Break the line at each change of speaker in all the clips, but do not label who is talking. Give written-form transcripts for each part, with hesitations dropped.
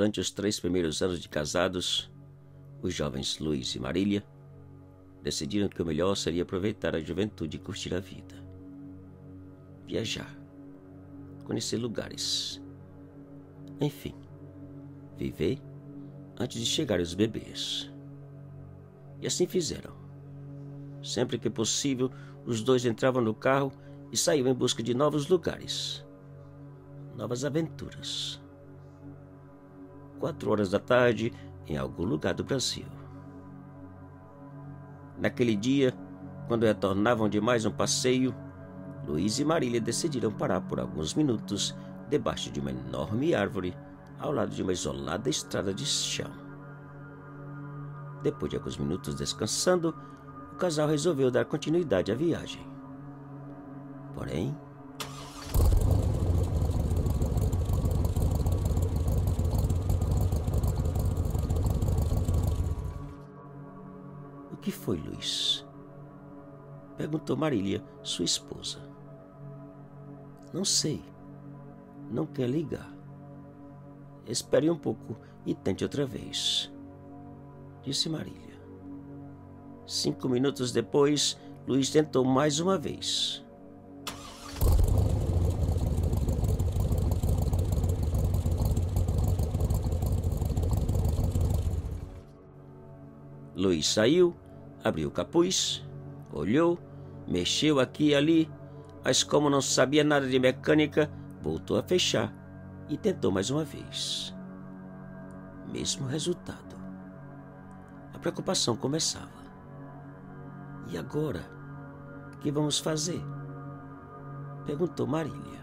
Durante os 3 primeiros anos de casados, os jovens Luiz e Marília decidiram que o melhor seria aproveitar a juventude e curtir a vida. Viajar, conhecer lugares, enfim, viver antes de chegarem os bebês. E assim fizeram. Sempre que possível, os dois entravam no carro e saíam em busca de novos lugares, novas aventuras. 4 horas da tarde, em algum lugar do Brasil. Naquele dia, quando retornavam de mais um passeio, Luiz e Marília decidiram parar por alguns minutos debaixo de uma enorme árvore ao lado de uma isolada estrada de chão. Depois de alguns minutos descansando, o casal resolveu dar continuidade à viagem. Porém, o que foi, Luiz? Perguntou Marília, sua esposa. Não sei. Não quer ligar. Espere um pouco e tente outra vez, disse Marília. 5 minutos depois, Luiz tentou mais uma vez. Luiz saiu, abriu o capuz, olhou, mexeu aqui e ali, mas como não sabia nada de mecânica, voltou a fechar e tentou mais uma vez. Mesmo resultado. A preocupação começava. E agora? O que vamos fazer? Perguntou Marília.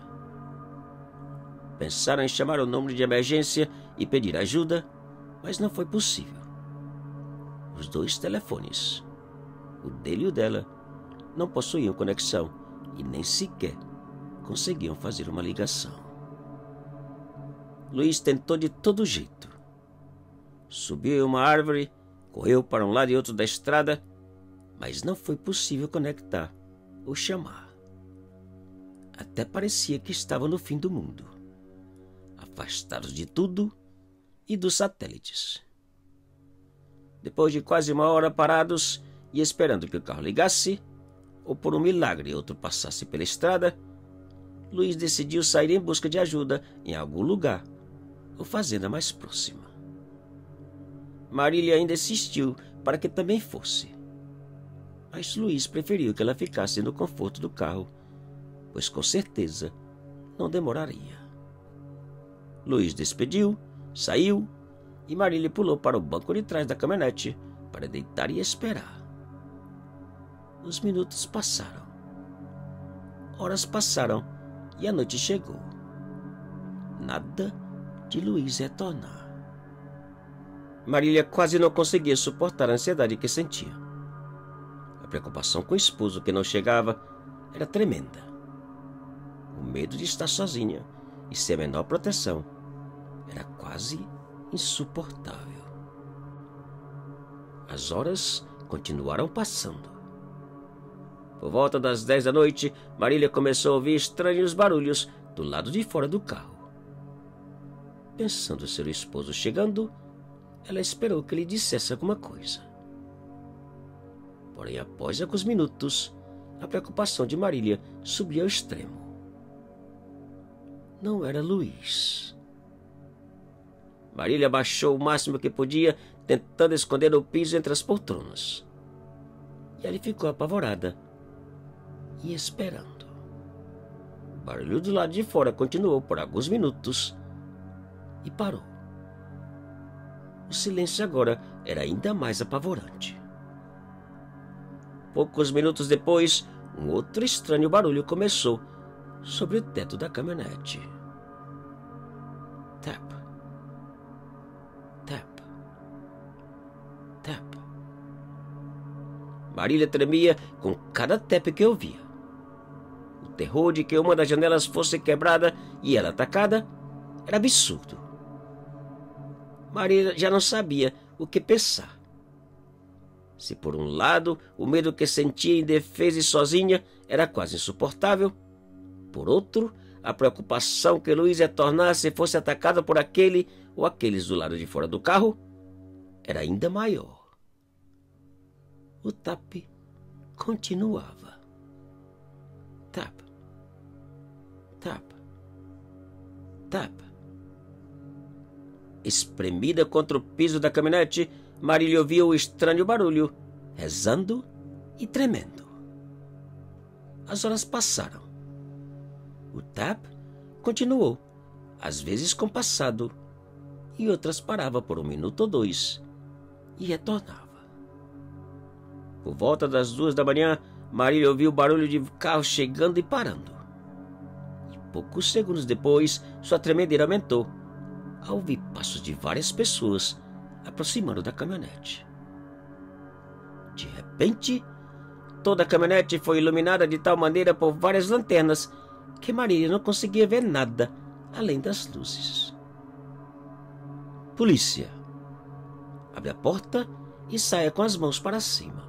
Pensaram em chamar o número de emergência e pedir ajuda, mas não foi possível. Os 2 telefones, o dele e o dela, não possuíam conexão e nem sequer conseguiam fazer uma ligação. Luiz tentou de todo jeito. Subiu em uma árvore, correu para um lado e outro da estrada, mas não foi possível conectar ou chamar. Até parecia que estavam no fim do mundo, afastados de tudo e dos satélites. Depois de quase 1 hora parados e esperando que o carro ligasse, ou por um milagre outro passasse pela estrada, Luiz decidiu sair em busca de ajuda em algum lugar ou fazenda mais próxima. Marília ainda insistiu para que também fosse, mas Luiz preferiu que ela ficasse no conforto do carro, pois com certeza não demoraria. Luiz despediu, saiu e Marília pulou para o banco de trás da caminhonete para deitar e esperar. Os minutos passaram. Horas passaram e a noite chegou. Nada de Luiz retornar. Marília quase não conseguia suportar a ansiedade que sentia. A preocupação com o esposo que não chegava era tremenda. O medo de estar sozinha e sem a menor proteção era quase insuportável. As horas continuaram passando. Por volta das 10 da noite, Marília começou a ouvir estranhos barulhos do lado de fora do carro. Pensando ser o esposo chegando, ela esperou que ele dissesse alguma coisa. Porém, após alguns minutos, a preocupação de Marília subiu ao extremo. Não era Luiz. Marília abaixou o máximo que podia, tentando esconder o piso entre as poltronas. E ali ficou apavorada e esperando. O barulho do lado de fora continuou por alguns minutos e parou. O silêncio agora era ainda mais apavorante. Poucos minutos depois, um outro estranho barulho começou sobre o teto da caminhonete. Tap, tap, tap. Marília tremia com cada tap que ouvia. O terror de que uma das janelas fosse quebrada e ela atacada era absurdo. Marília já não sabia o que pensar. Se por um lado o medo que sentia indefesa e sozinha era quase insuportável, por outro, a preocupação que Luiz retornasse e fosse atacado por aquele ou aqueles do lado de fora do carro, era ainda maior. O tap continuava. Tap, tap, tap. Espremida contra o piso da caminhonete, Marília ouvia o estranho barulho, rezando e tremendo. As horas passaram. O tap continuou, às vezes compassado, e outras parava por 1 minuto ou 2 e retornava. Por volta das 2 da manhã, Marília ouviu o barulho de carro chegando e parando. E poucos segundos depois, sua tremedeira aumentou, ao ouvir passos de várias pessoas aproximando da caminhonete. De repente, toda a caminhonete foi iluminada de tal maneira por várias lanternas que Marília não conseguia ver nada além das luzes. Polícia! Abre a porta e saia com as mãos para cima.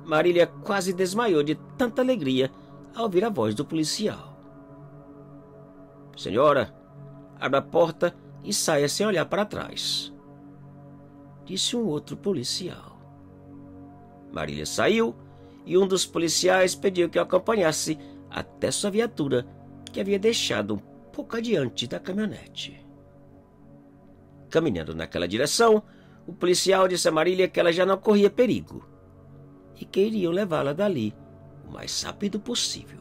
Marília quase desmaiou de tanta alegria ao ouvir a voz do policial. Senhora, abra a porta e saia sem olhar para trás, disse um outro policial. Marília saiu e um dos policiais pediu que o acompanhasse até sua viatura, que havia deixado um pouco adiante da caminhonete. Caminhando naquela direção, o policial disse a Marília que ela já não corria perigo e que iriam levá-la dali o mais rápido possível.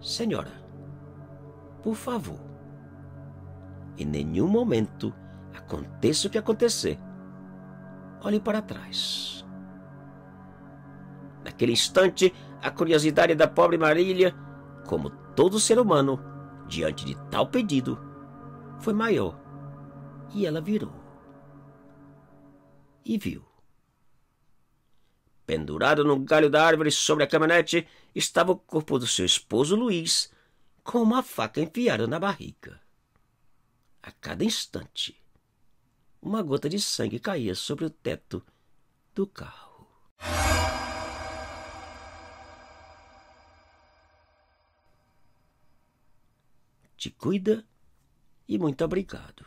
Senhora, por favor, em nenhum momento, aconteça o que acontecer, olhe para trás. Naquele instante, a curiosidade da pobre Marília, como todo ser humano, diante de tal pedido, foi maior, e ela virou. E viu. Pendurado num galho da árvore sobre a caminhonete, estava o corpo do seu esposo Luiz, com uma faca enfiada na barriga. A cada instante, uma gota de sangue caía sobre o teto do carro. Te cuida e muito obrigado.